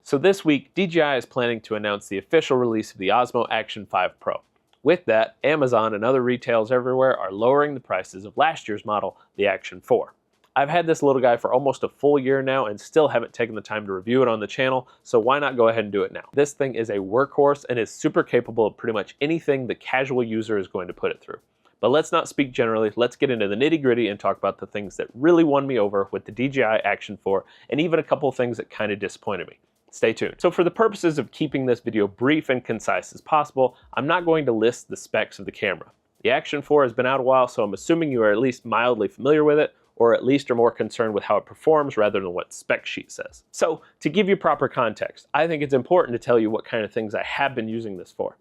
So this week, DJI is planning to announce the official release of the Osmo Action 5 Pro. With that, Amazon and other retailers everywhere are lowering the prices of last year's model, the Action 4. I've had this little guy for almost a full year now and still haven't taken the time to review it on the channel, so why not go ahead and do it now? This thing is a workhorse and is super capable of pretty much anything the casual user is going to put it through. But let's not speak generally, let's get into the nitty-gritty and talk about the things that really won me over with the DJI Action 4 and even a couple of things that kind of disappointed me. Stay tuned. So for the purposes of keeping this video brief and concise as possible, I'm not going to list the specs of the camera. The Action 4 has been out a while, so I'm assuming you are at least mildly familiar with it, or at least are more concerned with how it performs rather than what spec sheet says. So to give you proper context, I think it's important to tell you what kind of things I have been using this for.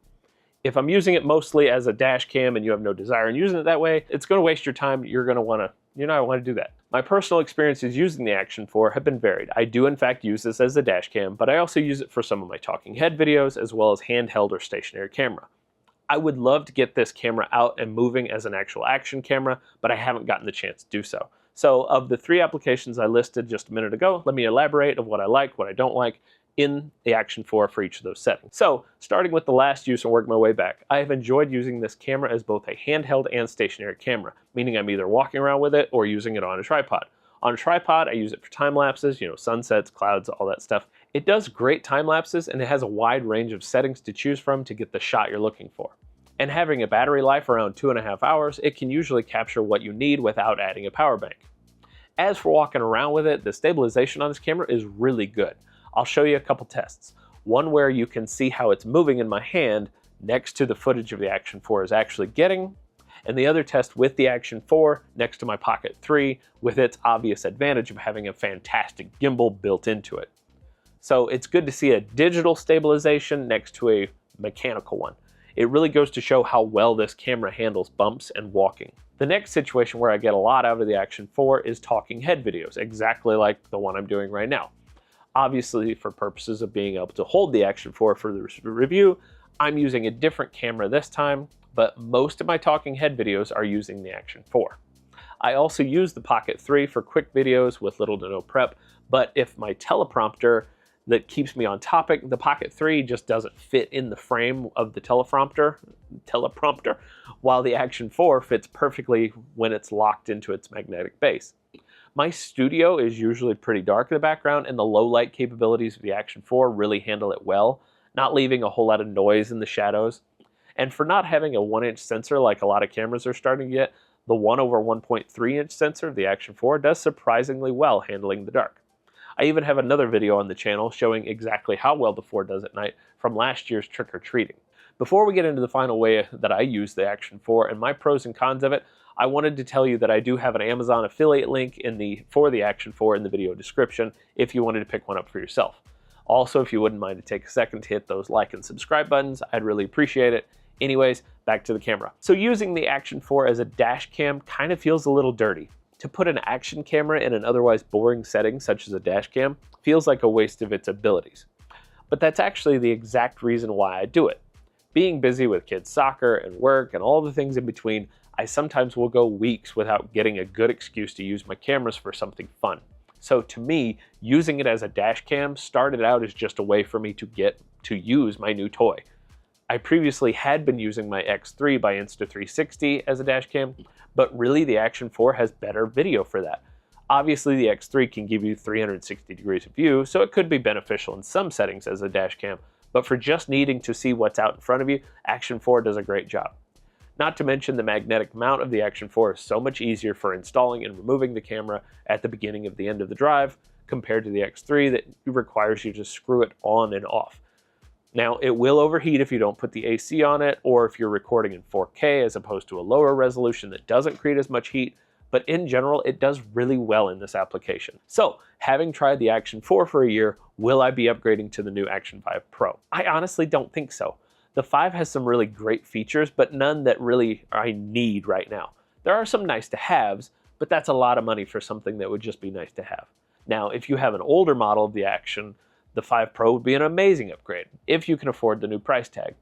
If I'm using it mostly as a dash cam and you have no desire in using it that way, it's going to waste your time. You're not want to do that. My personal experiences using the Action 4 have been varied. I do in fact use this as a dash cam, but I also use it for some of my talking head videos as well as handheld or stationary camera. I would love to get this camera out and moving as an actual action camera, but I haven't gotten the chance to do so. So of the 3 applications I listed just a minute ago, let me elaborate of what I like, what I don't like in the Action 4 for each of those settings. So starting with the last use and working my way back, I have enjoyed using this camera as both a handheld and stationary camera, meaning I'm either walking around with it or using it on a tripod. On a tripod, I use it for time lapses, sunsets, clouds, all that stuff. It does great time lapses and it has a wide range of settings to choose from to get the shot you're looking for. And having a battery life around 2.5 hours, it can usually capture what you need without adding a power bank. As for walking around with it, the stabilization on this camera is really good. I'll show you a couple tests. One where you can see how it's moving in my hand next to the footage of the Action 4 is actually getting, and the other test with the Action 4 next to my Pocket 3 with its obvious advantage of having a fantastic gimbal built into it. So it's good to see a digital stabilization next to a mechanical one. It really goes to show how well this camera handles bumps and walking. The next situation where I get a lot out of the Action 4 is talking head videos, exactly like the one I'm doing right now. Obviously, for purposes of being able to hold the Action 4 for the review, I'm using a different camera this time, but most of my talking head videos are using the Action 4. I also use the Pocket 3 for quick videos with little to no prep, but if my teleprompter that keeps me on topic, the Pocket 3 just doesn't fit in the frame of the teleprompter, while the Action 4 fits perfectly when it's locked into its magnetic base. My studio is usually pretty dark in the background, and the low light capabilities of the Action 4 really handle it well, not leaving a whole lot of noise in the shadows. And for not having a 1-inch sensor like a lot of cameras are starting to get, the 1/1.3-inch sensor of the Action 4 does surprisingly well handling the dark. I even have another video on the channel showing exactly how well the 4 does at night from last year's trick-or-treating. Before we get into the final way that I use the Action 4 and my pros and cons of it, I wanted to tell you that I do have an Amazon affiliate link for the Action 4 in the video description if you wanted to pick one up for yourself. Also, if you wouldn't mind to take a second to hit those like and subscribe buttons, I'd really appreciate it. Anyways, back to the camera. So using the Action 4 as a dash cam kind of feels a little dirty. To put an action camera in an otherwise boring setting such as a dash cam feels like a waste of its abilities. But that's actually the exact reason why I do it. Being busy with kids' soccer and work and all the things in between, I sometimes will go weeks without getting a good excuse to use my cameras for something fun. So to me, using it as a dash cam started out as just a way for me to get to use my new toy. I previously had been using my X3 by Insta360 as a dash cam, but really the Action 4 has better video for that. Obviously the X3 can give you 360 degrees of view, so it could be beneficial in some settings as a dash cam, but for just needing to see what's out in front of you, Action 4 does a great job. Not to mention the magnetic mount of the Action 4 is so much easier for installing and removing the camera at the beginning of the end of the drive compared to the X3 that requires you to screw it on and off. Now, it will overheat if you don't put the AC on it, or if you're recording in 4K as opposed to a lower resolution that doesn't create as much heat, but in general, it does really well in this application. So, having tried the Action 4 for a year, will I be upgrading to the new Action 5 Pro? I honestly don't think so. The 5 has some really great features, but none that really I need right now. There are some nice to haves, but that's a lot of money for something that would just be nice to have. Now, if you have an older model of the Action, the 5 Pro would be an amazing upgrade, if you can afford the new price tag.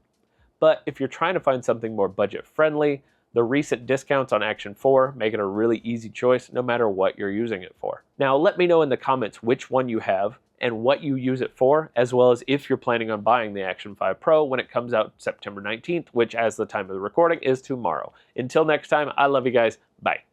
But if you're trying to find something more budget-friendly, the recent discounts on Action 4 make it a really easy choice no matter what you're using it for. Now, let me know in the comments which one you have and what you use it for, as well as if you're planning on buying the Action 5 Pro when it comes out September 19th, which as the time of the recording is tomorrow. Until next time, I love you guys. Bye.